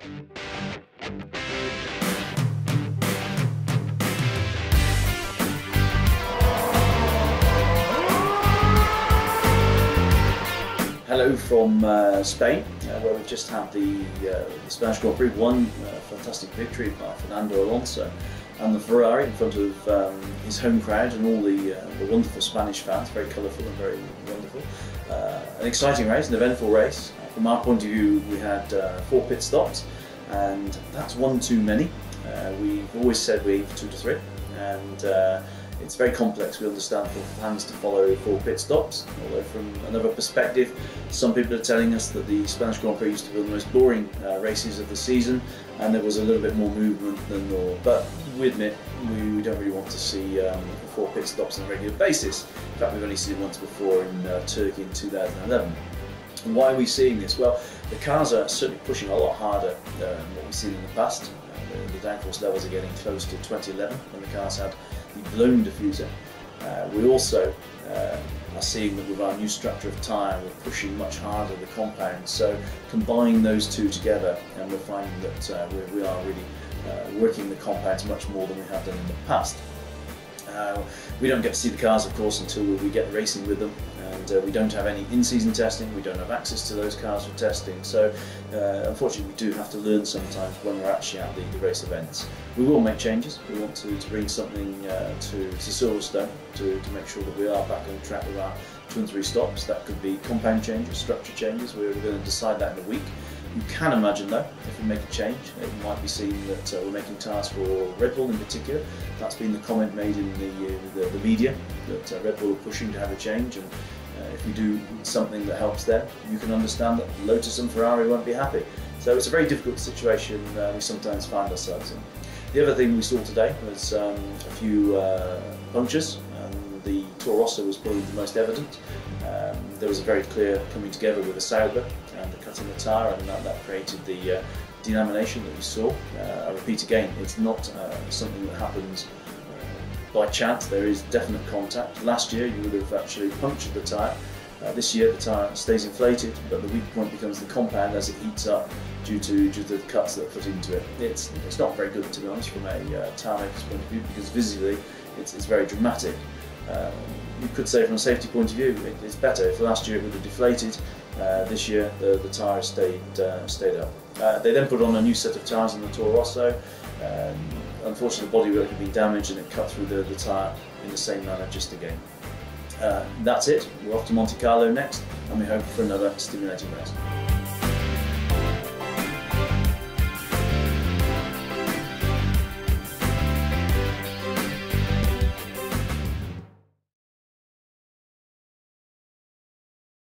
Hello from Spain, where we've just had the Spanish Grand Prix. One fantastic victory by Fernando Alonso, and the Ferrari in front of his home crowd and all the wonderful Spanish fans. Very colourful and very wonderful. An exciting race, an eventful race. From our point of view, we had 4 pit stops, and that's one too many. We've always said we aim for 2 to 3, and it's very complex, we understand, for fans to follow 4 pit stops, although from another perspective, some people are telling us that the Spanish Grand Prix used to be one of the most boring races of the season, and there was a little bit more movement than normal. But we admit, we don't really want to see 4 pit stops on a regular basis. In fact, we've only seen it once before in Turkey in 2011. And why are we seeing this? Well, the cars are certainly pushing a lot harder than what we've seen in the past. The downforce levels are getting close to 2011 when the cars had the blown diffuser. We also are seeing that with our new structure of tyre, we're pushing much harder the compound. So combine those two together, and we're finding that we are really working the compounds much more than we have done in the past. We don't get to see the cars, of course, until we get racing with them, and we don't have any in-season testing. We don't have access to those cars for testing, so unfortunately we do have to learn sometimes when we're actually at the race events. We will make changes. We want to bring something to Silverstone to make sure that we are back on track with our 2 and 3 stops. That could be compound changes, structure changes. We're going to decide that in a week. You can imagine, though, if we make a change, it might be seen that we're making tyres for Red Bull in particular. That's been the comment made in the media, that Red Bull are pushing to have a change, and if we do something that helps them, you can understand that Lotus and Ferrari won't be happy. So it's a very difficult situation we sometimes find ourselves in. The other thing we saw today was a few punctures. The Toro Rosso was probably the most evident. There was a very clear coming together with the Sauber and the cut in the tyre, and that created the delamination that we saw. I repeat again, it's not something that happens by chance. There is definite contact. Last year you would have actually punctured the tyre. This year the tyre stays inflated, but the weak point becomes the compound as it heats up due to the cuts that are put into it. It's not very good, to be honest, from a tyre maker's point of view, because visually it's very dramatic. You could say from a safety point of view it's better. If last year it would have deflated, this year the tyre stayed up. They then put on a new set of tyres in the Toro Rosso. Unfortunately, the bodywork had been damaged and it cut through the tyre in the same manner just again. That's it. We're off to Monte Carlo next, and we hope for another stimulating race.